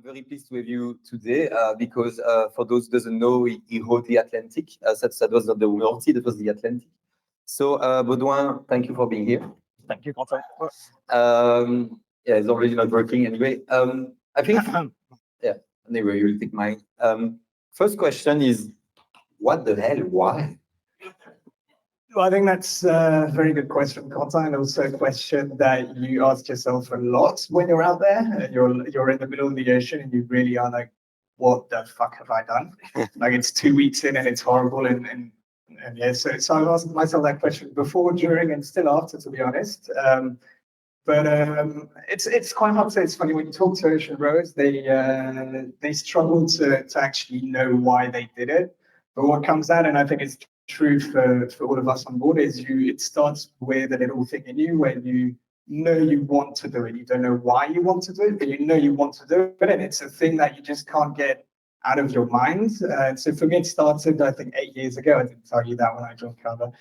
very pleased to have you today because for those who doesn't know, he wrote the Atlantic. That was not the World Sea, that was the Atlantic. So, Baudouin, thank you for being here. Thank you, Quentin. Yeah, it's already not working anyway. I think, yeah, anyway, you'll take mine. First question is, what the hell? Why? Well, I think that's a very good question, Quentin, and also a question that you ask yourself a lot when you're out there and you're in the middle of the ocean and you really are like, what the fuck have I done? Like it's 2 weeks in and it's horrible and yeah, so I've asked myself that question before, during, and still after, to be honest. But it's quite hard to say. It's funny when you talk to ocean rowers, they struggle to actually know why they did it. But what comes out, and I think it's true for all of us on board, is it starts with a little thing in you where you know you want to do it. You don't know why you want to do it, but you know you want to do it, and it's a thing that you just can't get out of your mind. So for me, it started, I think, 8 years ago. I didn't tell you that when I joined Qover.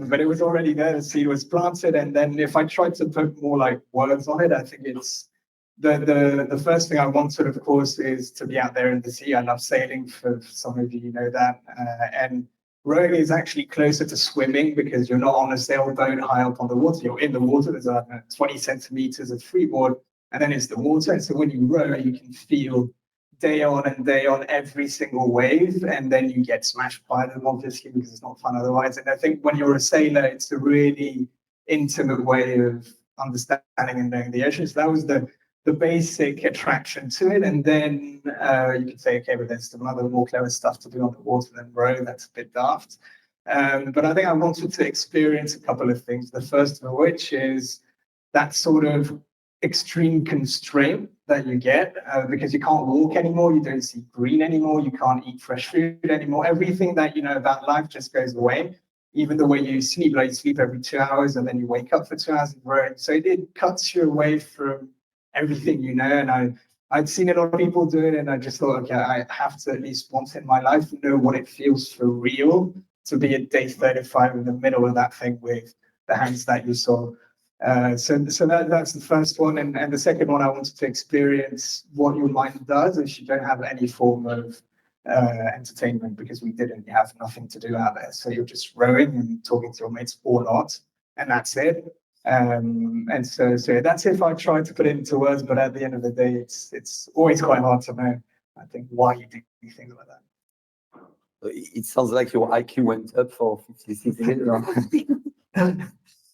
But it was already there, the seed was planted. And then if I tried to put more like words on it, I think it's the first thing I wanted, of course, is to be out there in the sea. I love sailing, for some of you know that. And rowing is actually closer to swimming because you're not on a sailboat high up on the water. You're in the water. There's 20 centimeters of freeboard, and then it's the water. And so when you row, you can feel day on and day on every single wave, and then you get smashed by them, obviously, because it's not fun otherwise. And I think when you're a sailor, it's a really intimate way of understanding and knowing the ocean. So that was the basic attraction to it. And then you could say, okay, but there's some other more clever stuff to do on the water than row. That's a bit daft. But I think I wanted to experience a couple of things. The first of which is that sort of extreme constraint that you get because you can't walk anymore, you don't see green anymore, you can't eat fresh food anymore. Everything that you know about life just goes away. Even the way you sleep, like you sleep every 2 hours and then you wake up for 2 hours and rowing. So it cuts you away from everything you know. And I'd seen a lot of people do it, and I just thought, okay, I have to at least once in my life know what it feels for real to be at day 35 in the middle of that thing with the hands that you saw. So that's the first one, and the second one, I wanted to experience what your mind does if you don't have any form of entertainment, because we didn't have nothing to do out there. So you're just rowing and talking to your mates or not, and that's it. And so that's if I try to put it into words, but at the end of the day, it's always quite hard to know, I think, why you do things like that. It sounds like your IQ went up for 56 years.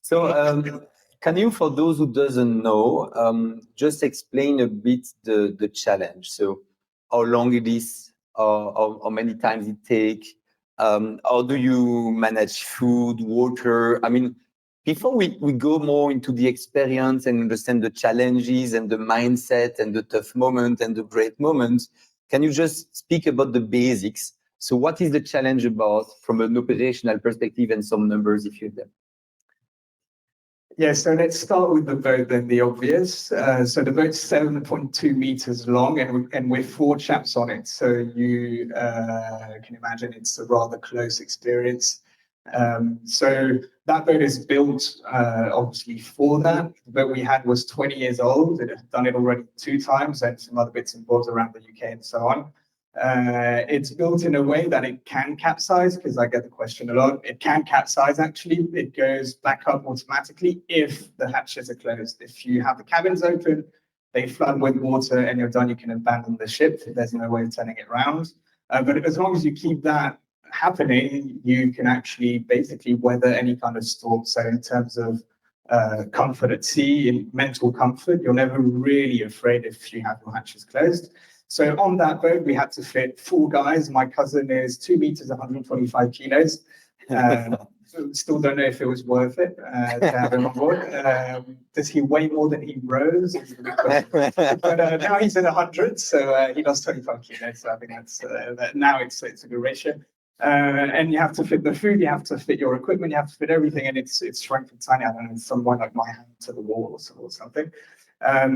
So can you, for those who doesn't know, just explain a bit the challenge? So how long it is, how many times it takes, how do you manage food, water? I mean, before we go more into the experience and understand the challenges and the mindset and the tough moment and the great moments, can you just speak about the basics? So what is the challenge about from an operational perspective and some numbers if you have them? Yeah, so let's start with the boat then, the obvious. So the boat's 7.2 meters long, and we're 4 chaps on it. So you can imagine it's a rather close experience. So that boat is built obviously for that. The boat we had was 20 years old. It had done it already 2 times and some other bits and bobs around the UK and so on. It's built in a way that it can capsize, because I get the question a lot. It can capsize, actually. It goes back up automatically if the hatches are closed. If you have the cabins open, they flood with water and you're done, you can abandon the ship. There's no way of turning it around. But as long as you keep that happening, you can actually basically weather any kind of storm. So in terms of comfort at sea, in mental comfort, you're never really afraid if you have your hatches closed. So on that boat, we had to fit 4 guys. My cousin is 2 meters, 125 kilos. Still don't know if it was worth it to have him on board. Does he weigh more than he rows? But now he's at 100, so he lost 25 kilos. So I think that's now it's a good ratio. And you have to fit the food, you have to fit your equipment, you have to fit everything, and it's shrunk and tiny. I don't know, somewhere like my hand to the wall or something.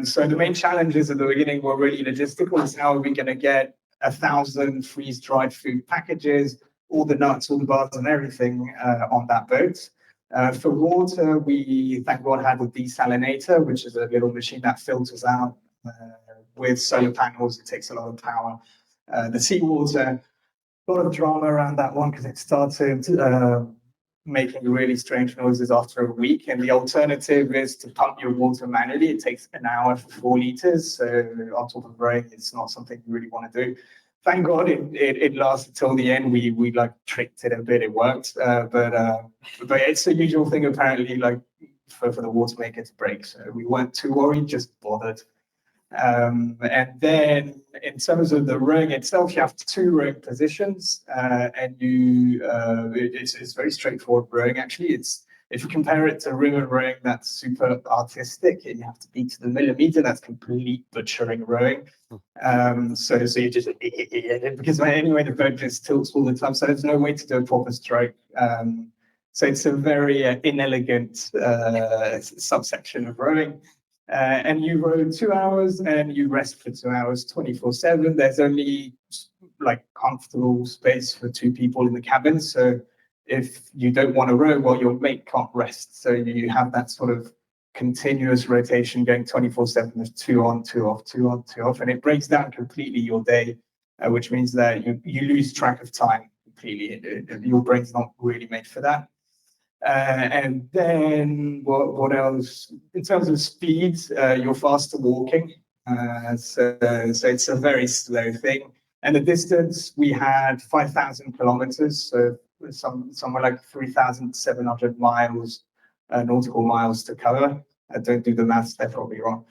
So the main challenges at the beginning were really logistical. Is how are we going to get 1,000 freeze-dried food packages, all the nuts, all the bars and everything on that boat. For water, we, thank God, had a desalinator, which is a little machine that filters out with solar panels. It takes a lot of power. The seawater, a lot of drama around that one because it started making really strange noises after a week. And the alternative is to pump your water manually. It takes an hour for 4 liters. So on top of rain, it's not something you really want to do. Thank God it lasted till the end. We like tricked it a bit. It worked, but it's a usual thing apparently. Like for the water maker to break. So we weren't too worried, just bothered. And then in terms of the rowing itself, you have 2 rowing positions, and it's very straightforward rowing. Actually, if you compare it to river rowing, that's super artistic, and you have to be to the millimeter. That's complete butchering rowing. So you just because anyway the boat just tilts all the time, so there's no way to do a proper stroke. So it's a very inelegant subsection of rowing. And you row 2 hours and you rest for 2 hours, 24/7. There's only like comfortable space for 2 people in the cabin. So if you don't want to row, well, your mate can't rest. So you have that sort of continuous rotation going 24/7. There's 2 on, 2 off, 2 on, 2 off, and it breaks down completely your day, which means that you lose track of time completely. Your brain's not really made for that. And then what else? In terms of speed, you're faster walking. So it's a very slow thing. And the distance, we had 5,000 kilometers, so somewhere like 3,700 miles, nautical miles to cover. I don't do the maths, they're probably wrong.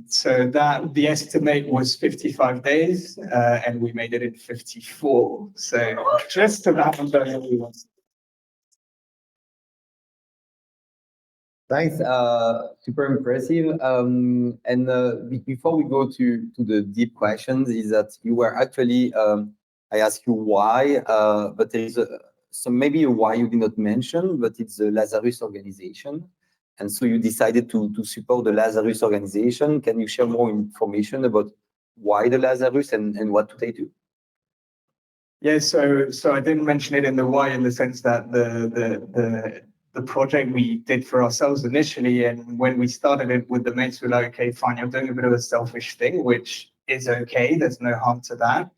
So that the estimate was 55 days, and we made it in 54. So just about under we want. Thanks, super impressive. Before we go to the deep questions, is that you were actually, I asked you why, but there is maybe a why you did not mention, but it's the Lazarus organization. And so you decided to support the Lazarus organization. Can you share more information about why the Lazarus and what do they do? Yeah, so I didn't mention it in the why, in the sense that the project we did for ourselves initially, and when we started it with the mates, we were like, okay, fine, you're doing a bit of a selfish thing, which is okay. There's no harm to that.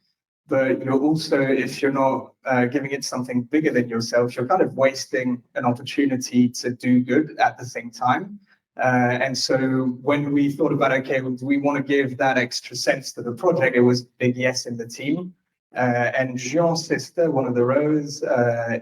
But you're also, if you're not giving it something bigger than yourself, you're kind of wasting an opportunity to do good at the same time. And so when we thought about, okay, do we want to give that extra sense to the project? It was a big yes in the team. And Jean's sister, one of the rowers,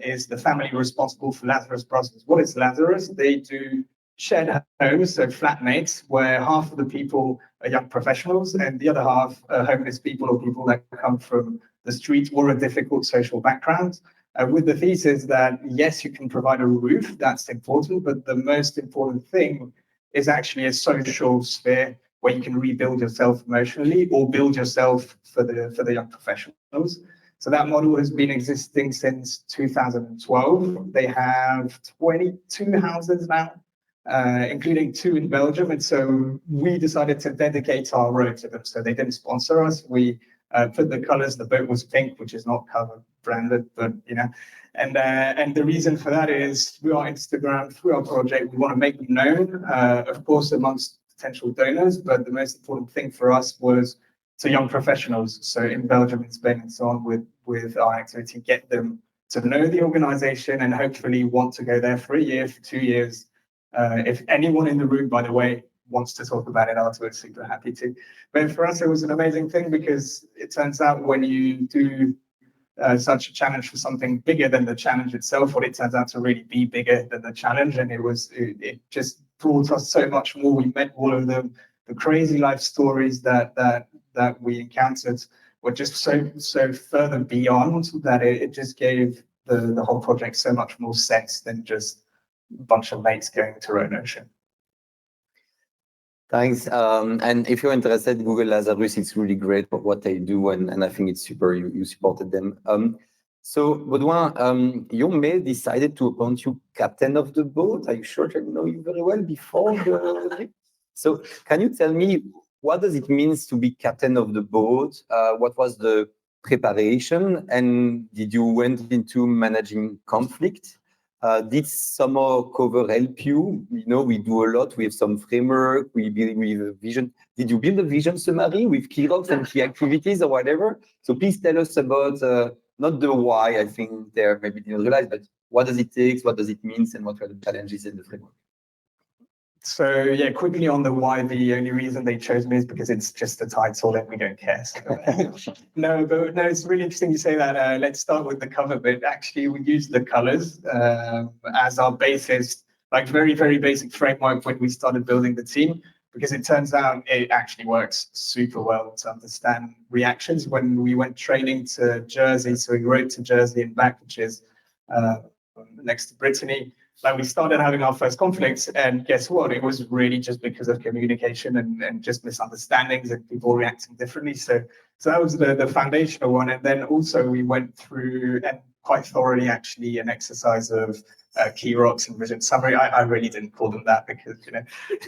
is the family responsible for Lazarus Brothers. What is Lazarus? They do shared homes, so flatmates, where half of the people are young professionals and the other half are homeless people or people that come from the street or a difficult social background. With the thesis that, yes, you can provide a roof, that's important, but the most important thing is actually a social sphere where you can rebuild yourself emotionally or build yourself for the young professionals. So that model has been existing since 2012. They have 22 houses now, including 2 in Belgium. And so we decided to dedicate our row to them. So they didn't sponsor us. We put the colors. The boat was pink, which is not cover branded, but and the reason for that is through our Instagram, through our project, we want to make them known, of course, amongst potential donors. But the most important thing for us was to young professionals. So in Belgium, in Spain, and so on, with our activity, get them to know the organization and hopefully want to go there for a year, for 2 years. If anyone in the room, by the way, wants to talk about it afterwards, super happy to. But for us, it was an amazing thing because it turns out when you do such a challenge for something bigger than the challenge itself, what it turns out to really be bigger than the challenge. And it just brought us so much more. We met all of them. The crazy life stories that we encountered were just so further beyond that it just gave the whole project so much more sense than just a bunch of mates going to row ocean. Thanks. And if you're interested, Google Lazarus. It's really great for what they do, and I think it's super. You supported them. So Baudouin, your mate decided to appoint you captain of the boat. Are you sure I know you very well before the? So can you tell me what does it mean to be captain of the boat? What was the preparation, and did you went into managing conflict? Did somehow Qover help you? You know, we do a lot. We have some framework. We build with a vision. Did you build a vision summary with key rocks and key activities or whatever? So please tell us about not the why. I think there maybe didn't realize, but what does it take? What does it mean? And what are the challenges in the framework? So yeah, quickly on the why, the only reason they chose me is because it's just the title and we don't care. So, no, it's really interesting you say that. Let's start with the cover bit. Actually, we use the colors as our basis, like very, very basic framework when we started building the team, because it turns out it actually works super well to understand reactions. When we went training to Jersey, so we rode to Jersey and back, which is next to Brittany. Like we started having our first conflicts, and guess what? It was really just because of communication and just misunderstandings and people reacting differently. So that was the foundational one. And then also we went through and quite thoroughly actually an exercise of key rocks and vision summary. I really didn't call them that because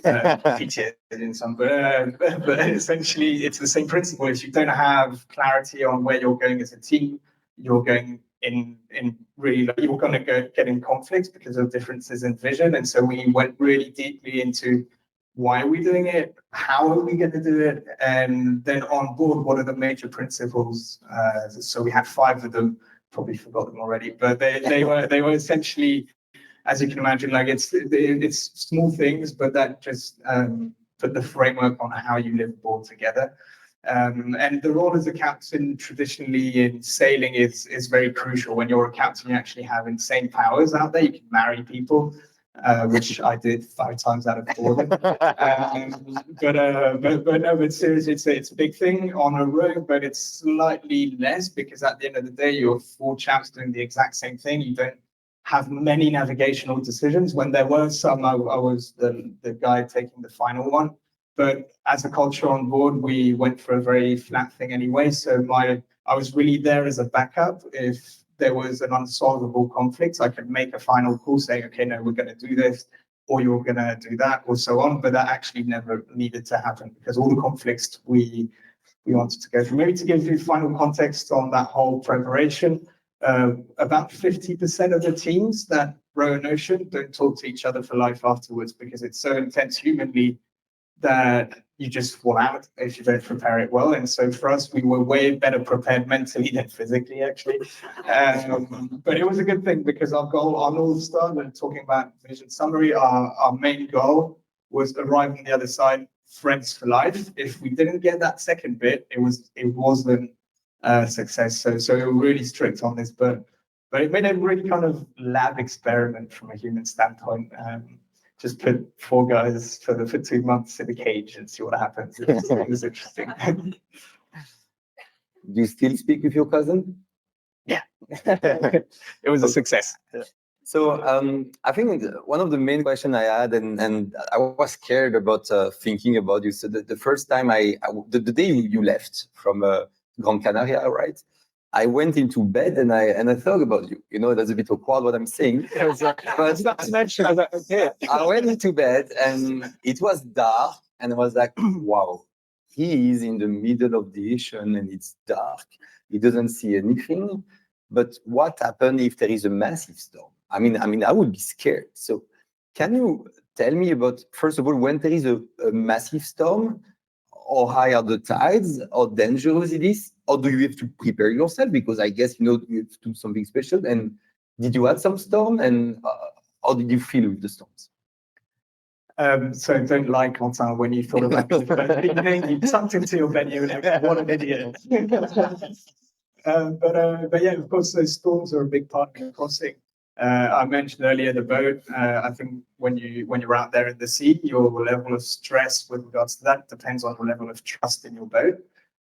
PTA in some, but essentially it's the same principle. If you don't have clarity on where you're going as a team, you're going in really, you're going to get in conflicts because of differences in vision. And so we went really deeply into why are we doing it, how are we going to do it, and then on board, what are the major principles. So we had 5 of them, probably forgot them already, but they were essentially, as you can imagine, like it's small things, but that just put the framework on how you live aboard together. And the role as a captain traditionally in sailing is very crucial. When you're a captain, you actually have insane powers out there. You can marry people, which I did 5 times out of 4. But seriously, it's a big thing on a road, but it's slightly less because at the end of the day, you're 4 chaps doing the exact same thing. You don't have many navigational decisions. When there were some, I was the guy taking the final one. But as a culture on board, we went for a very flat thing anyway. So I was really there as a backup. If there was an unsolvable conflict, I could make a final call saying, okay, no, we're going to do this, or you're going to do that, or so on. But that actually never needed to happen because all the conflicts we wanted to go through. Maybe to give you final context on that whole preparation, about 50% of the teams that row an ocean don't talk to each other for life afterwards because it's so intense humanly that you just fall out if you don't prepare it well. And so for us, we were way better prepared mentally than physically, actually. But it was a good thing because our goal, our North Star, when talking about vision summary, our main goal was arriving on the other side, friends for life. If we didn't get that second bit, it wasn't a success. So we were really strict on this, but it made a really kind of lab experiment from a human standpoint. Just put 4 guys for 2 months in a cage and see what happens. It was interesting. Do you still speak with your cousin? Yeah, it was a success. So I think one of the main questions I had, and I was scared about thinking about you. So the first time the day you left from Gran Canaria, right? I went into bed and I thought about you. You know, that's a bit awkward what I'm saying. But I went into bed and it was dark and I was like, wow, he is in the middle of the ocean and it's dark. He doesn't see anything. But what happens if there is a massive storm? I mean, I would be scared. So can you tell me about, first of all, when there is a massive storm, or high are the tides, or dangerous it is, or do you have to prepare yourself? Because I guess, you have to do something special. And did you have some storm? And how did you feel with the storms? So don't lie, Quentin, when you thought about it. You tucked into your bed, you were like, what an idiot. But yeah, of course, those storms are a big part of the crossing. I mentioned earlier the boat. I think when you're out there in the sea, your level of stress with regards to that depends on the level of trust in your boat.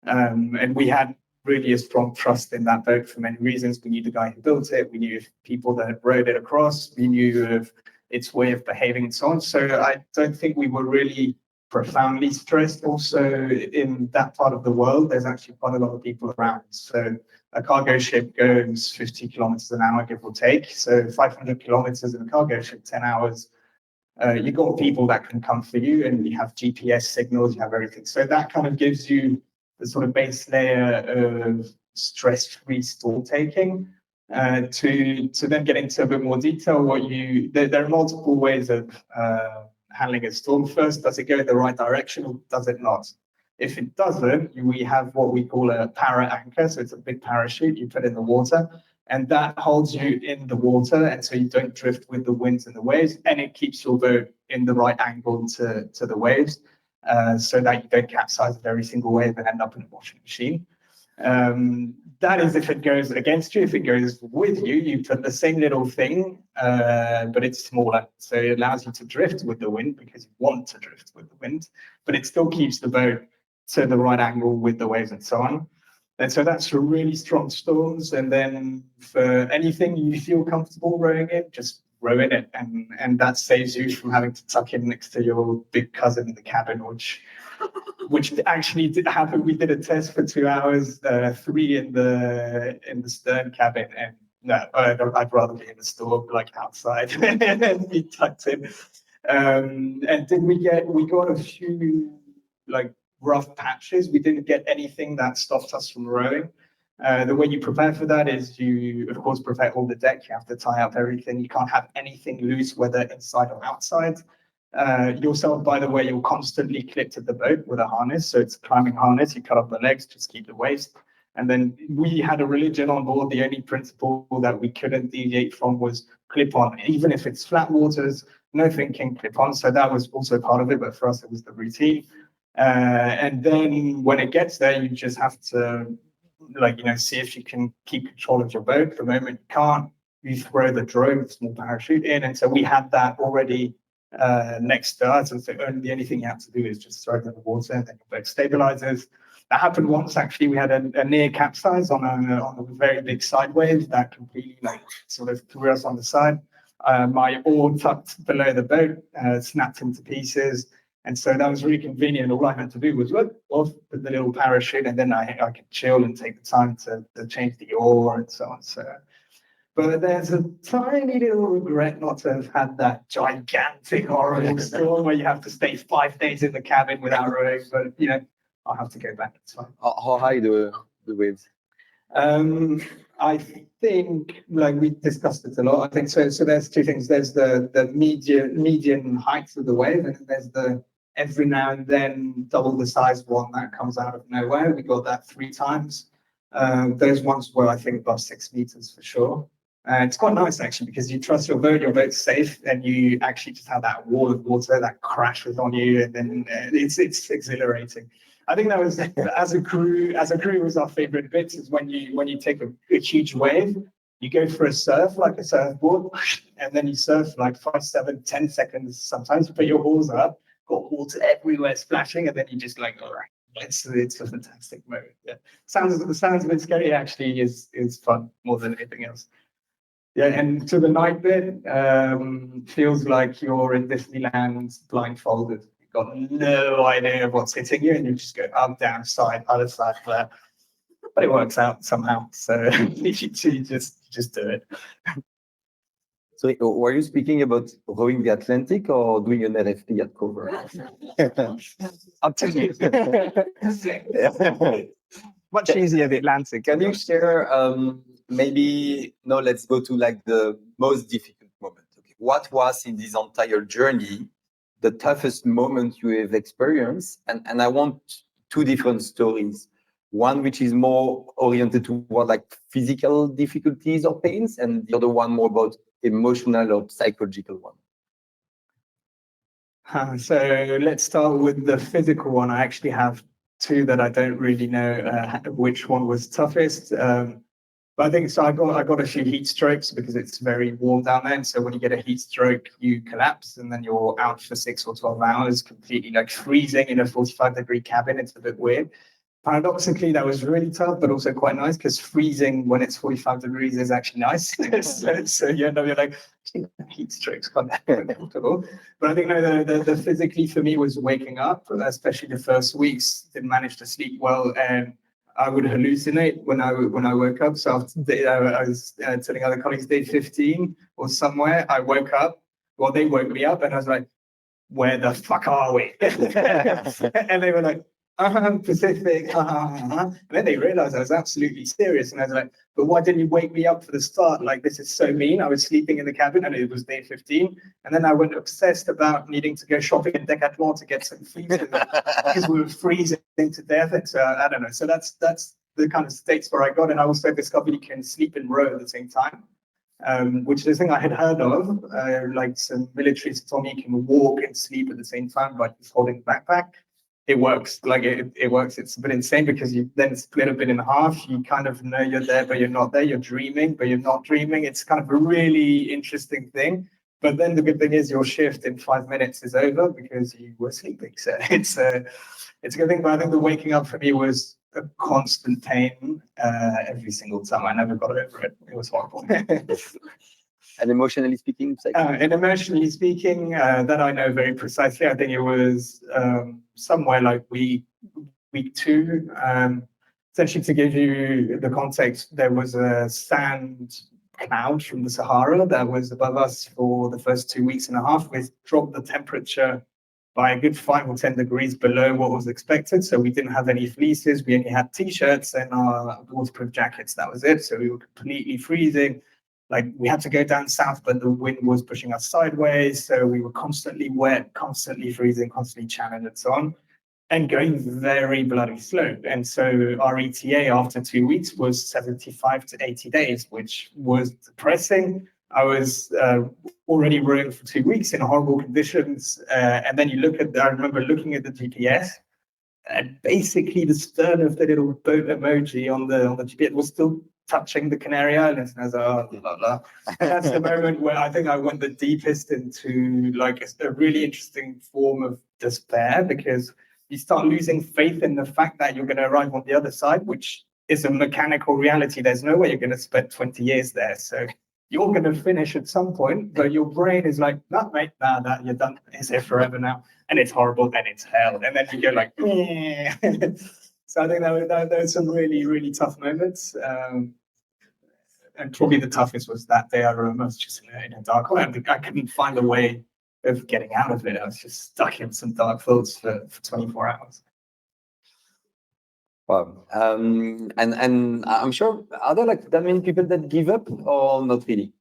And we had really a strong trust in that boat for many reasons. We knew the guy who built it. We knew people that had rowed it across. We knew of its way of behaving and so on. So I don't think we were really profoundly stressed. Also, in that part of the world, there's actually quite a lot of people around. So a cargo ship goes 50 kilometers an hour, give or take. So 500 kilometers in a cargo ship, 10 hours. You've got people that can come for you, and you have GPS signals, you have everything. So that kind of gives you the sort of base layer of stress-free storm taking. To then get into a bit more detail, there are multiple ways of handling a storm. First, does it go in the right direction or does it not? If it doesn't, we have what we call a para anchor. So it's a big parachute you put in the water, and that holds you in the water, and so you don't drift with the winds and the waves, and it keeps your boat in the right angle to the waves, so that you don't capsize with every single wave and end up in a washing machine. That is if it goes against you. If it goes with you, you put the same little thing, but it's smaller. So it allows you to drift with the wind because you want to drift with the wind, but it still keeps the boat to the right angle with the waves and so on. And so that's for really strong storms. And then for anything you feel comfortable rowing in, just row in it. And that saves you from having to tuck in next to your big cousin in the cabin, which actually did happen. We did a test for 2 hours, 3 in the stern cabin, and no, I'd rather be in the storm, like outside, and be tucked in. And we got a few like rough patches. We didn't get anything that stopped us from rowing. The way you prepare for that is you, of course, prepare all the deck. You have to tie up everything. You can't have anything loose, whether inside or outside. Yourself, by the way, you're constantly clipped to the boat with a harness. So it's a climbing harness. You cut off the legs, just keep the waist. And then we had a religion on board. The only principle that we couldn't deviate from was clip on. Even if it's flat waters, no thinking, clip on. So that was also part of it. But for us, it was the routine. And then when it gets there, you just have to, see if you can keep control of your boat. The moment you can't, you throw the drone, the small parachute in. And so we had that already next to us. And so the only thing you have to do is just throw it in the water, and then your boat stabilizes. That happened once, actually. We had a near capsize on a very big side wave that completely sort of threw us on the side. My oar tucked below the boat, snapped into pieces. And so that was really convenient. All I had to do was look off with the little parachute, and then I could chill and take the time to change the oar and so on. So, but there's a tiny little regret not to have had that gigantic horrible storm where you have to stay 5 days in the cabin without rowing. But I'll have to go back. It's fine. How high the waves? I think, we discussed it a lot. I think so. So there's two things. There's the median height of the wave, and then there's the every now and then double the size one that comes out of nowhere. We got that 3 times. Those ones were, I think, above 6 meters for sure. It's quite nice actually, because you trust your boat's safe, and you actually just have that wall of water that crashes on you, and then it's exhilarating. I think that was as a crew was our favorite bit, is when you take a huge wave, you go for a surf like a surfboard, and then you surf like 5, 7, 10 seconds. Sometimes you put your oars up, got water everywhere splashing, and then you just all right. It's a fantastic moment. Yeah, sounds a bit scary. Actually, is fun more than anything else. Yeah, and to the night bit, feels like you're in Disneyland blindfolded. You've got no idea of what's hitting you, and you just go up, down, side, other side, there. But it works out somehow. So you just do it. So were you speaking about rowing the Atlantic or doing an RFP at Qover? I'll tell you. Much easier the Atlantic. Can you share maybe let's go to the most difficult moment. Okay. What was in this entire journey the toughest moment you have experienced? And I want 2 different stories. One which is more oriented toward physical difficulties or pains, and the other one more about emotional or psychological one. So let's start with the physical one. I actually have 2 that I don't really know which one was toughest. But I think so. I got a few heat strokes because it's very warm down there. And so when you get a heat stroke, you collapse, and then you're out for 6 or 12 hours, completely freezing in a 45-degree cabin. It's a bit weird. Paradoxically, that was really tough, but also quite nice, because freezing when it's 45 degrees is actually nice. so you're heat strokes quite comfortable. But I think the physically for me was waking up, especially the first weeks. Didn't manage to sleep well, and I would hallucinate when I woke up. So I was telling other colleagues, day 15 or somewhere, I woke up. Well, they woke me up, and I was like, "Where the fuck are we?" And they were like, Pacific. And then they realized I was absolutely serious. And I was like, but why didn't you wake me up for the start? Like, this is so mean. I was sleeping in the cabin and it was day 15. And then I went obsessed about needing to go shopping in Decathlon to get some food because we were freezing to death. And so I don't know. So that's the kind of states where I got. And I also discovered you can sleep in row at the same time. Which is a thing I had heard of. Like some militaries told me you can walk and sleep at the same time by just holding the backpack. It works. Like it works. It's a bit insane because you then split a bit in half. You kind of know you're there, but you're not there. You're dreaming, but you're not dreaming. It's kind of a really interesting thing. But then the good thing is your shift in 5 minutes is over because you were sleeping. So it's a good thing. But I think the waking up for me was a constant pain every single time. I never got over it. It was horrible. And emotionally speaking, and emotionally speaking, that I know very precisely. I think it was somewhere like week 2. Essentially, to give you the context, there was a sand cloud from the Sahara that was above us for the first 2 weeks and a half, which dropped the temperature by a good 5 or 10 degrees below what was expected. So we didn't have any fleeces. We only had t-shirts and our waterproof jackets. That was it. So we were completely freezing. Like we had to go down south, but the wind was pushing us sideways. So we were constantly wet, constantly freezing, constantly challenged and so on, and going very bloody slow. And so our ETA after 2 weeks was 75 to 80 days, which was depressing. I was already rowing for 2 weeks in horrible conditions. And then I remember looking at the GPS, and basically the stern of the little boat emoji on the GPS was still touching the Canary Islands. And I was like, oh, blah, blah. And that's the moment where I think I went the deepest into like a really interesting form of despair, because you start losing faith in the fact that you're going to arrive on the other side, which is a mechanical reality. There's no way you're going to spend 20 years there. So you're going to finish at some point, but your brain is like, no, mate, that you're done. It's here forever now. And it's horrible and it's hell. And then you go like, yeah. So I think that was some really, really tough moments. And probably the toughest was that day I was just in a dark hole. I couldn't find a way of getting out of it. I was just stuck in some dark thoughts for 24 hours. Wow. And I'm sure, are there like that many people that give up or not really?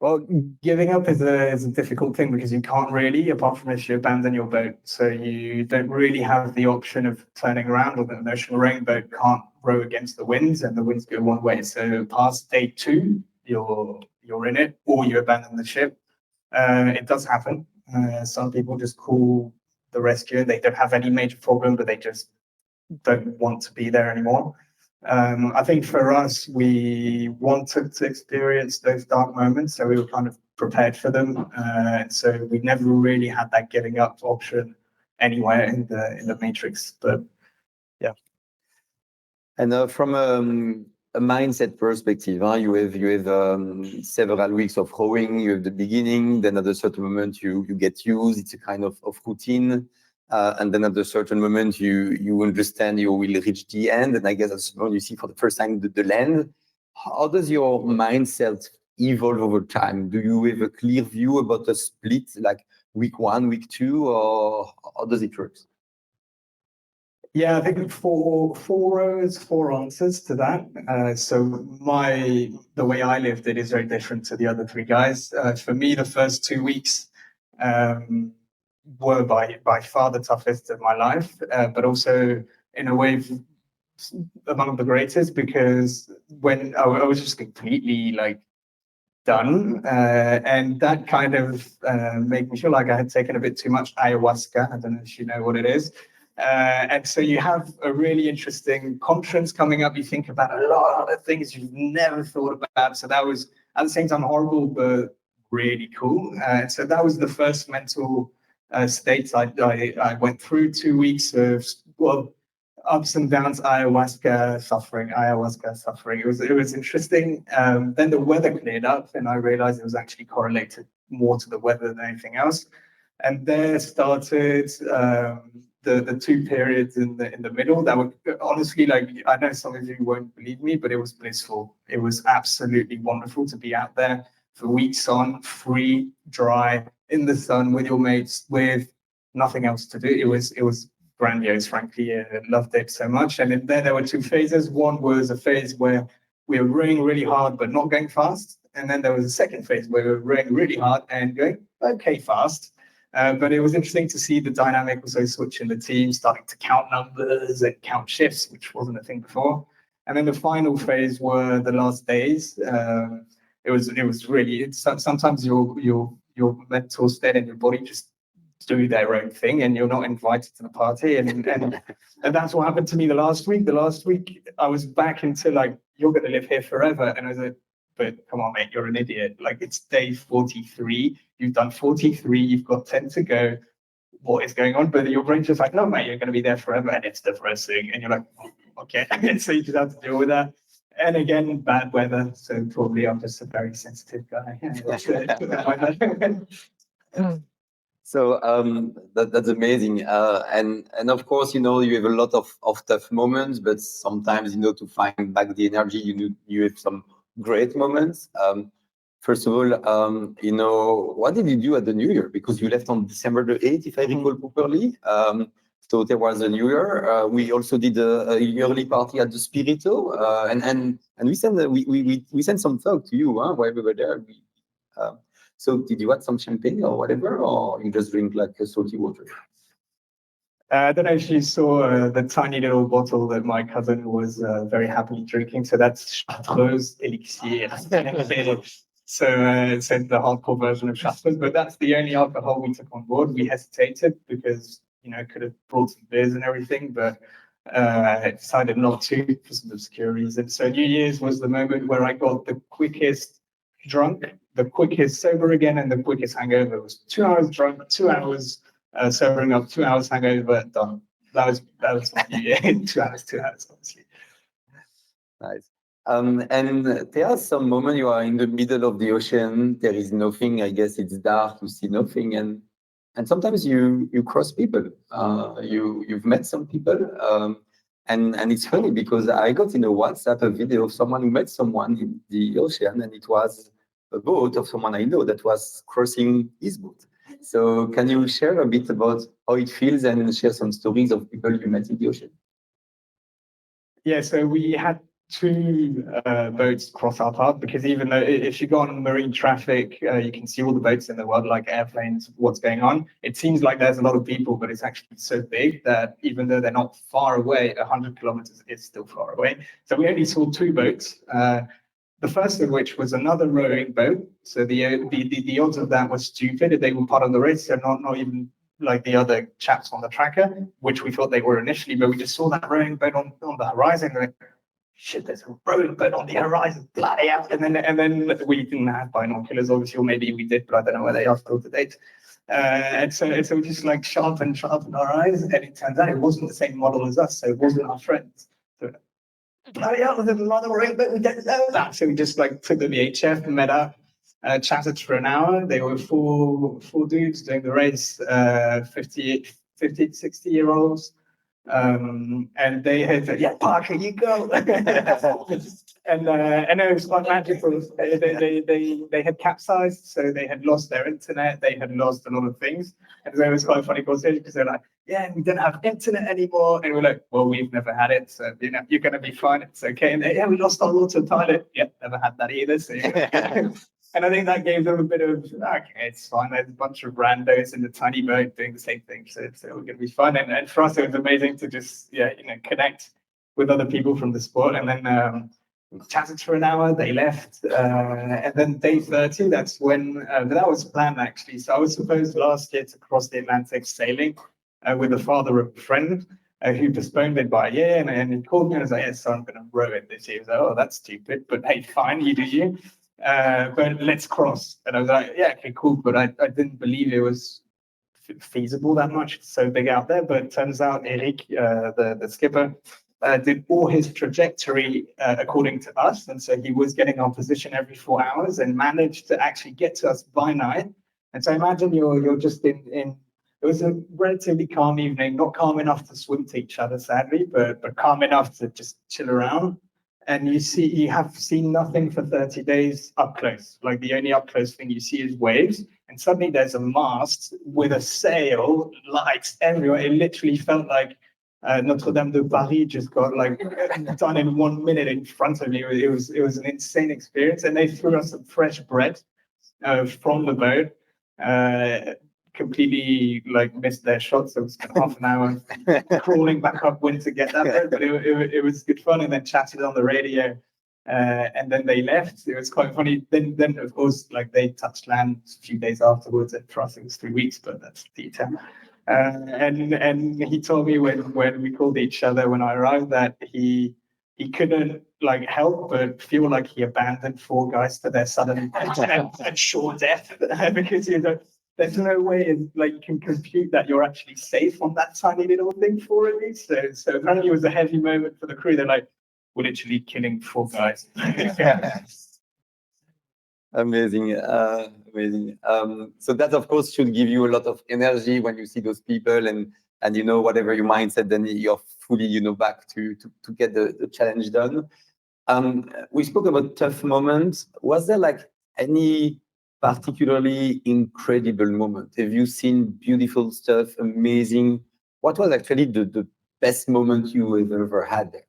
Well, giving up is a difficult thing because you can't really, apart from if you abandon your boat. So you don't really have the option of turning around, or the ocean rowing boat can't row against the winds and the winds go one way. So past day 2, you're in it, or you abandon the ship. It does happen. Some people just call the rescue. They don't have any major problem, but they just don't want to be there anymore. I think for us, we wanted to experience those dark moments, so we were kind of prepared for them. So we never really had that giving up option anywhere in the matrix. But yeah. And from a mindset perspective, you have several weeks of rowing. You have the beginning, then at a certain moment you get used. It's a kind of routine. And then at a certain moment, you understand you will reach the end. And I guess at some point you see for the first time the land. How does your mindset evolve over time? Do you have a clear view about the split, like week 1, week 2, or how does it work? Yeah, I think 4 rows, 4 answers to that. So the way I lived it is very different to the other 3 guys. For me, the first 2 weeks, were by far the toughest of my life, but also in a way among the greatest, because when I was just completely like done, and that kind of made me feel like I had taken a bit too much ayahuasca. I don't know if you know what it is. And so you have a really interesting conscience coming up. You think about a lot of things you've never thought about. So that was at the same time horrible, but really cool. So that was the first mental states I went through. 2 weeks of, well, ups and downs, ayahuasca suffering. It was interesting. Then the weather cleared up, and I realized it was actually correlated more to the weather than anything else. And there started the 2 periods in the middle that were honestly, like, I know some of you won't believe me, but it was blissful. It was absolutely wonderful to be out there for weeks on, free, dry, in the sun with your mates, with nothing else to do. It was grandiose, frankly. Loved it so much. And there were two phases. One was a phase where we were rowing really hard, but not going fast. And then there was a second phase where we were rowing really hard and going okay fast. But it was interesting to see the dynamic also switch in the team, starting to count numbers and count shifts, which wasn't a thing before. And then the final phase were the last days. It was really sometimes your mental state and your body just do their own thing, and you're not invited to the party. And that's what happened to me the last week. The last week I was back into like, you're going to live here forever, and I was like, but come on, mate, you're an idiot. Like, it's day 43. You've done 43. You've got 10 to go. What is going on? But your brain's just like, no, mate, you're going to be there forever, and it's depressing. And you're like, oh, okay. So you just have to deal with that. And again, bad weather. So probably I'm just a very sensitive guy. So that's amazing. And of course, you have a lot of tough moments, but sometimes, to find back the energy, you have some great moments. First of all, what did you do at the New Year? Because you left on December the 8th, if I recall properly. So there was a New Year. We also did a yearly party at the Spirito, and we sent some talk to you while we were there. So did you add some champagne or whatever, or you just drink like salty water? I don't know if you saw the tiny little bottle that my cousin was very happily drinking. So that's Chartreuse Elixir. So it's the hardcore version of Chartreuse, but that's the only alcohol we took on board. We hesitated because, could have brought some beers and everything, but I decided not to for some obscure reasons. So New Year's was the moment where I got the quickest drunk, the quickest sober again, and the quickest hangover. It was 2 hours drunk, 2 hours sobering up, 2 hours hangover, done. That was my New Year. 2 hours, obviously. Nice. And there are some moments you are in the middle of the ocean. There is nothing. I guess it's dark. You see nothing, and sometimes you cross people. You've met some people, and it's funny because I got in a WhatsApp a video of someone who met someone in the ocean, and it was a boat of someone I know that was crossing his boat. So can you share a bit about how it feels and share some stories of people you met in the ocean? Yeah, so we had two boats cross our path, because even though if you go on marine traffic, you can see all the boats in the world, like airplanes, what's going on. It seems like there's a lot of people, but it's actually so big that even though they're not far away, 100 kilometers is still far away. So we only saw two boats. The first of which was another rowing boat. So the odds of that were stupid. They were part of the race, so not even like the other chaps on the tracker, which we thought they were initially, but we just saw that rowing boat on the horizon. Like, shit, there's a rowing boat on the horizon, bloody hell. And then we didn't have binoculars, obviously, or maybe we did, but I don't know where they are still to date. And so we just like sharpened our eyes, and it turns out it wasn't the same model as us, so it wasn't our friends. So, bloody hell, there's another rowing boat, we don't know that. So we just like took the VHF and met up, chatted for an hour. They were four dudes doing the race, 50 to 60-year-olds. And they had said, yeah, Parker, you go. and it was quite magical. They had capsized, so they had lost their internet, they had lost a lot of things. And so it was quite a funny conversation, because they're like, yeah, we don't have internet anymore. And we're like, well, we've never had it, so you're going to be fine, it's okay. And yeah, we lost our water toilet. Yeah, never had that either. So and I think that gave them a bit of, okay, it's fine. There's a bunch of randos in the tiny boat doing the same thing. So we're going to be fun. And for us, it was amazing to just, connect with other people from the sport. And then chatted for an hour, they left. And then day 30, that's when, that was planned actually. So I was supposed last year to cross the Atlantic sailing with the father of a friend who postponed it by a year. And he called me and I was like, yes, so I'm going to row it this year. He was like, oh, that's stupid. But hey, fine, you do you. But let's cross. And I was like, yeah, okay, cool. But I didn't believe it was feasible that much. It's so big out there. But it turns out Eric, the skipper, did all his trajectory according to us. And so he was getting our position every 4 hours and managed to actually get to us by night. And so imagine you're just in it was a relatively calm evening, not calm enough to swim to each other, sadly, but calm enough to just chill around. and you have seen nothing for 30 days up close. Like the only up close thing you see is waves, and suddenly there's a mast with a sail, lights everywhere. It literally felt like Notre Dame de Paris just got like done in 1 minute in front of me. It was an insane experience, and they threw us some fresh bread from the boat. Completely like missed their shots. So it was half an hour crawling back upwind to get that bread, but it was good fun. And then chatted on the radio, and then they left. It was quite funny. Then of course, like they touched land a few days afterwards, and for us it was 3 weeks, but that's detail. And he told me when we called each other when I arrived that he couldn't like help but feel like he abandoned 4 guys to their sudden and sure death because there's no way like you can compute that you're actually safe on that tiny little thing for a week. So apparently it was a heavy moment for the crew. They're like, we're literally killing 4 guys. Amazing, amazing. So that of course should give you a lot of energy when you see those people, and whatever your mindset, then you're fully back to get the challenge done. We spoke about tough moments. Was there like any particularly incredible moment? Have you seen beautiful stuff, amazing? What was actually the best moment you have ever had there?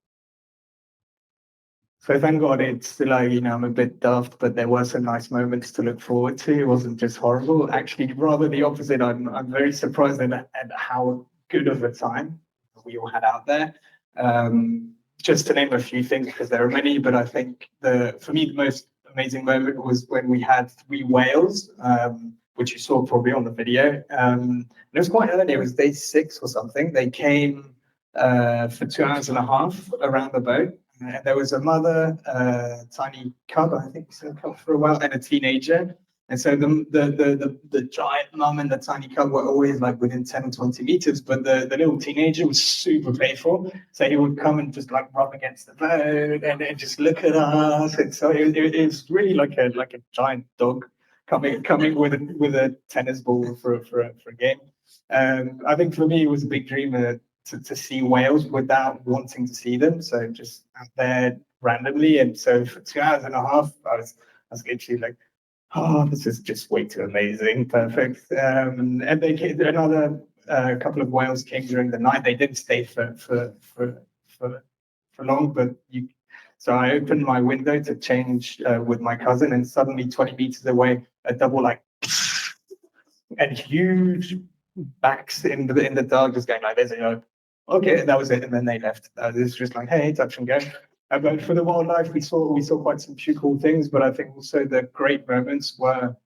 So thank God it's like, I'm a bit daft, but there were some nice moments to look forward to. It wasn't just horrible. Actually, rather the opposite. I'm very surprised at how good of a time we all had out there. Just to name a few things, because there are many, but I think for me, the most amazing moment was when we had 3 whales, which you saw probably on the video. And it was quite early. It was day 6 or something. They came for 2 hours and a half around the boat. And there was a mother, tiny cub, I think it's a cub for a while, and a teenager. And so the giant mum and the tiny cub were always like within 10 or 20 meters, but the little teenager was super playful. So he would come and just like rub against the boat and just look at us. And so it was really like a giant dog coming with a tennis ball for a game. I think for me, it was a big dream to see whales without wanting to see them. So just out there randomly. And so for 2 hours and a half, I was literally like, oh, this is just way too amazing. Perfect. And they came, another couple of whales came during the night. They didn't stay for long, but so I opened my window to change with my cousin, and suddenly 20 meters away, a double like and huge backs in the dark just going like this, okay, that was it. And then they left. It was just like, hey, touch and go. But for the wildlife, we saw quite some few cool things, but I think also the great moments were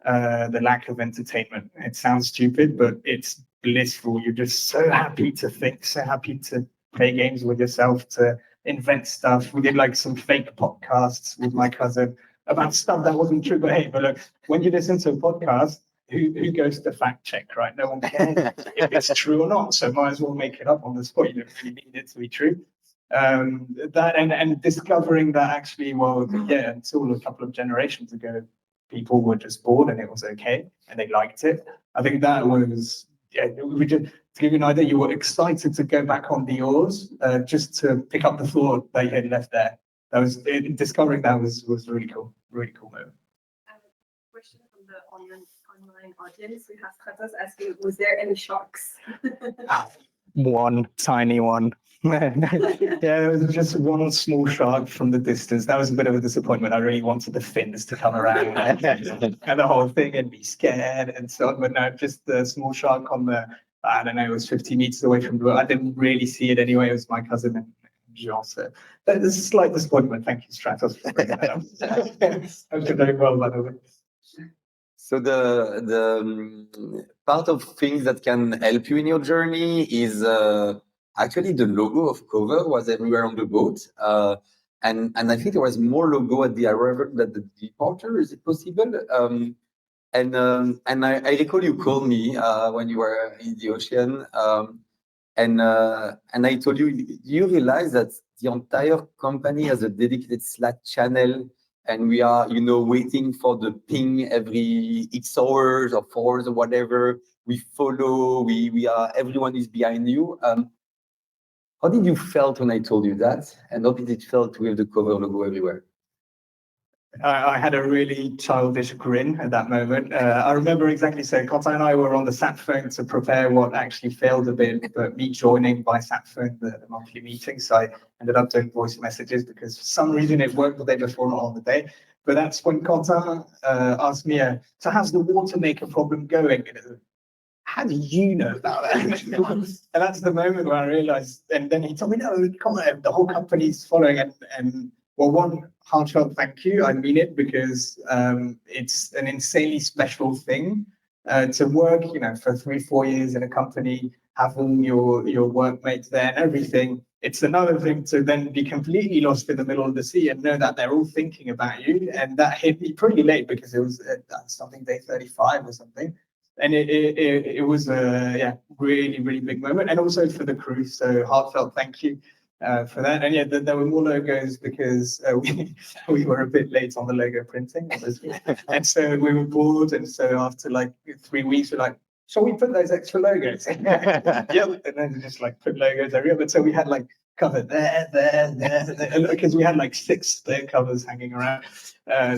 the lack of entertainment. It sounds stupid, but it's blissful. You're just so happy to think, so happy to play games with yourself, to invent stuff. We did like some fake podcasts with my cousin about stuff that wasn't true. But hey, look, when you listen to a podcast, who goes to fact check, right? No one cares if it's true or not. So might as well make it up on the spot. You don't really need it to be true. That and discovering that actually, well, yeah, until a couple of generations ago, people were just bored and it was okay and they liked it. I think that was, yeah, we just, to give you an idea, you were excited to go back on the oars just to pick up the thought that you had left there. That was discovering that was really cool moment. Question from the online audience. We have Kratos asking, was there any sharks? One tiny one. Yeah, there was just one small shark from the distance. That was a bit of a disappointment. I really wanted the fins to come around and the whole thing and be scared and so on. But no, just the small shark on I don't know, it was 50 meters away from the boat. I didn't really see it anyway. It was my cousin and Jean. So there's a slight disappointment. Thank you, Stratos, for bringing that up. I was very well, by the way. So the part of things that can help you in your journey is actually the logo of Qover was everywhere on the boat, and I think there was more logo at the arrival than the departure. Is it possible? And I recall you called me when you were in the ocean, and I told you, do you realize that the entire company has a dedicated Slack channel? And we are, waiting for the ping every X hours or 4 hours or whatever. We follow. We are. Everyone is behind you. How How did you felt when I told you that? And how did it felt with the Qover logo everywhere? I had a really childish grin at that moment. I remember exactly saying, Quentin and I were on the sat phone to prepare what actually failed a bit, but me joining by sat phone the monthly meeting. So I ended up doing voice messages because for some reason it worked the day before, not on the day. But that's when Quentin asked me, so how's the water maker problem going? How do you know about that? And that's the moment where I realized, and then he told me, no, come on, the whole company's following it. And well, one heartfelt thank you. I mean it because it's an insanely special thing to work, for 3-4 years in a company, have all your workmates there and everything. It's another thing to then be completely lost in the middle of the sea and know that they're all thinking about you. And that hit me pretty late because it was something day 35 or something. And it was a really, really big moment. And also for the crew. So heartfelt thank you. For that. And yeah, there were more logos because we were a bit late on the logo printing, and so we were bored. And so after like 3 weeks, we're like, shall we put those extra logos? Yeah, and then just like put logos everywhere. But so we had like cover there, because we had like 6 spare covers hanging around.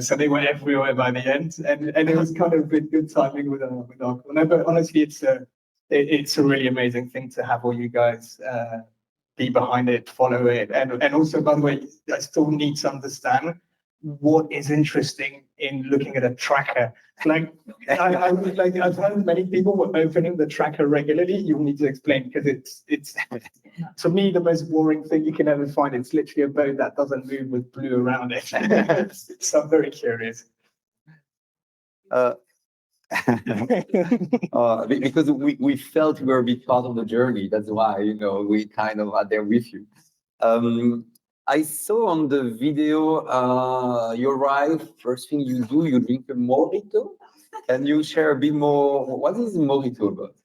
So they were everywhere by the end, and it was kind of good timing with our. No, but honestly, it's a really amazing thing to have all you guys. Be behind it, follow it, and also, by the way, I still need to understand what is interesting in looking at a tracker. Like, I've heard many people were opening the tracker regularly. You'll need to explain because it's to me the most boring thing you can ever find. It's literally a boat that doesn't move with blue around it. So I'm very curious. Because we felt we were a bit part of the journey. That's why, we kind of are there with you. I saw on the video, you arrive, first thing you do, you drink a mojito. Can you share a bit more? What is mojito about?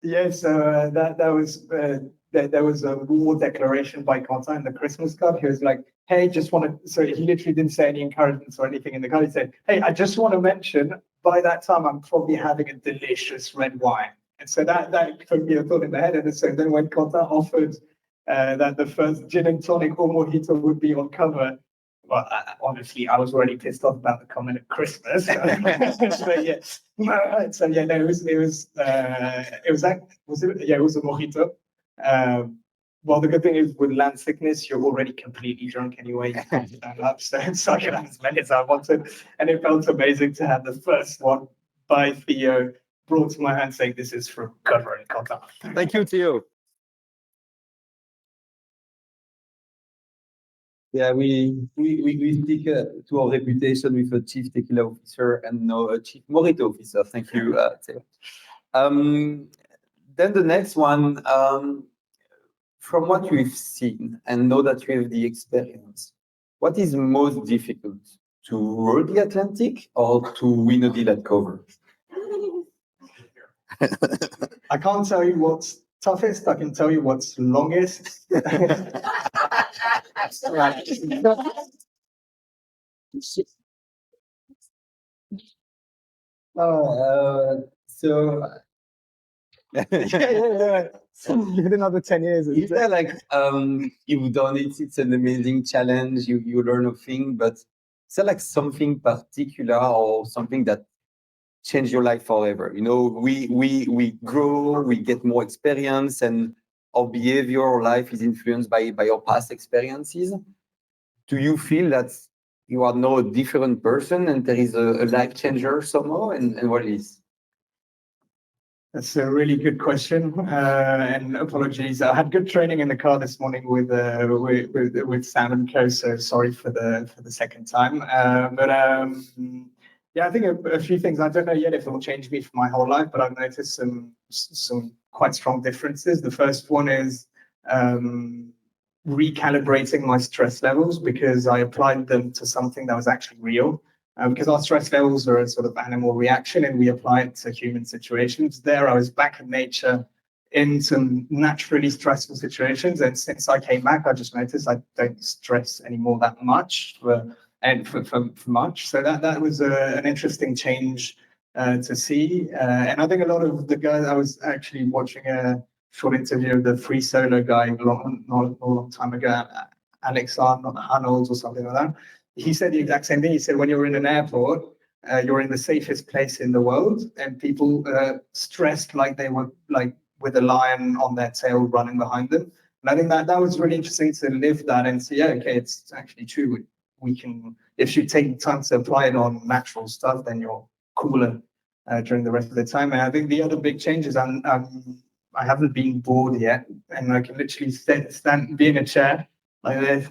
Yes, there was a war declaration by Quentin in the Christmas card. He was like, hey, just want to, so he literally didn't say any encouragements or anything in the card. He said, hey, I just want to mention, by that time, I'm probably having a delicious red wine. And so that put me a thought in the head. And so then when Quentin offered that the first gin and tonic or mojito would be on cover, well, honestly, I was already pissed off about the comment at Christmas. So yeah, no, it was a mojito. Well, the good thing is with land sickness, you're already completely drunk anyway. You can't stand up, so I could have as many as I wanted, and it felt amazing to have the first one by Theo brought to my hand, saying, "This is from Qover and Quentin." Thank you, Theo. Yeah, we stick to our reputation with a chief tequila officer and now a chief mojito officer. Thank you, Theo. Then the next one, from what you've seen and know that you have the experience, what is most difficult, to row the Atlantic or to win a deal at Qover? I can't tell you what's toughest. I can tell you what's longest. So Within another 10 years. is there like you've done it, it's an amazing challenge, you learn a thing, but is there like something particular or something that changed your life forever? We grow, we get more experience, and our behavior or life is influenced by our past experiences. Do you feel that you are now a different person and there is a life changer somehow, and what is? That's a really good question, and apologies. I had good training in the car this morning with Sam and Co. So sorry for the second time. Yeah, I think a few things. I don't know yet if it will change me for my whole life, but I've noticed some quite strong differences. The first one is recalibrating my stress levels because I applied them to something that was actually real. Because our stress levels are a sort of animal reaction and we apply it to human situations. There, I was back in nature in some naturally stressful situations. And since I came back, I just noticed I don't stress anymore that much for much. So that was an interesting change to see. And I think a lot of the guys, I was actually watching short interview of the free solo guy not a long time ago, Alex Arnold or something like that. He said the exact same thing. He said when you're in an airport, you're in the safest place in the world, and people stressed like they were like with a lion on their tail running behind them. And I think that was really interesting to live that and see, yeah, okay, it's actually true. We can, if you take the time to apply it on natural stuff, then you're cooler during the rest of the time. And I think the other big change is I haven't been bored yet, and I can literally be in a chair like this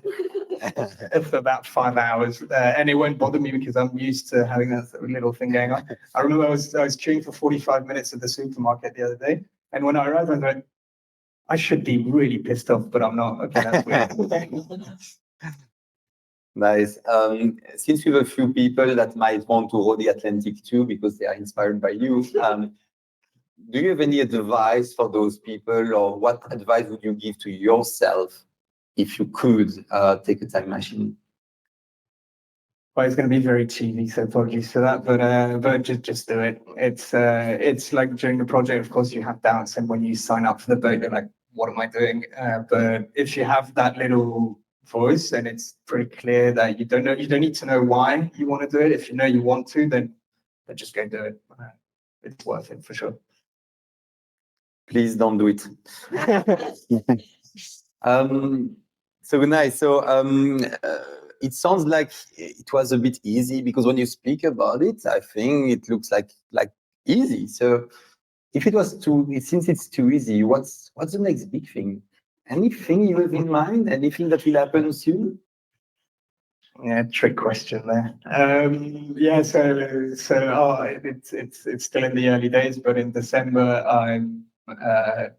for about 5 hours, and it won't bother me because I'm used to having that little thing going on. I remember I was queuing for 45 minutes at the supermarket the other day, and when I arrived, I was like, I should be really pissed off, but I'm not. Okay, that's weird. Nice. Since we have a few people that might want to row the Atlantic too because they are inspired by you, do you have any advice for those people, or what advice would you give to yourself if you could take a time machine? Well, it's going to be very cheesy, so apologies for that. But just do it. It's like during the project, of course, you have doubts, and when you sign up for the boat, you're like, what am I doing? But if you have that little voice, and it's pretty clear that you don't need to know why you want to do it. If you know you want to, then just go do it. It's worth it for sure. Please don't do it. So nice. So it sounds like it was a bit easy because when you speak about it, I think it looks like easy. So if it was since it's too easy, what's the next big thing? Anything you have in mind? Anything that will happen soon? Yeah, trick question there. Yeah, so it's still in the early days, but in December I'm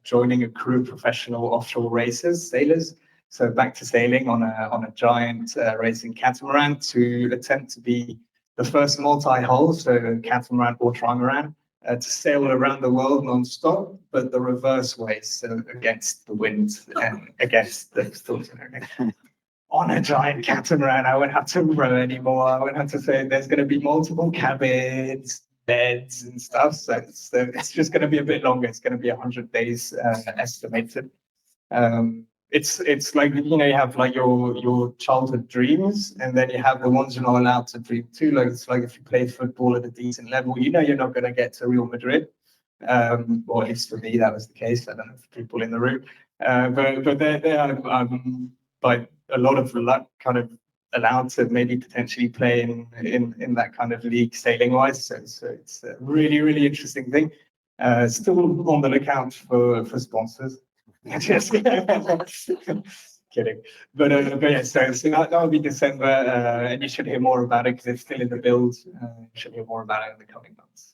joining a crew of professional offshore sailors. So back to sailing on a giant racing catamaran to attempt to be the first multi-hull, so catamaran or trimaran, to sail around the world non-stop, but the reverse way, so against the wind and against the storms and everything. On a giant catamaran, I won't have to row anymore. I won't have to say there's going to be multiple cabins, beds, and stuff. So it's just going to be a bit longer. It's going to be 100 days estimated. It's like, you have like your childhood dreams, and then you have the ones you're not allowed to dream too. Like it's like if you play football at a decent level, you're not going to get to Real Madrid. Or at least for me, that was the case. I don't know for people in the room, but they are by a lot of luck kind of allowed to maybe potentially play in that kind of league sailing wise. So it's a really, really interesting thing. Still on the lookout for sponsors. Just kidding. But yeah, so that will be December, and you should hear more about it because it's still in the build. You should hear more about it in the coming months.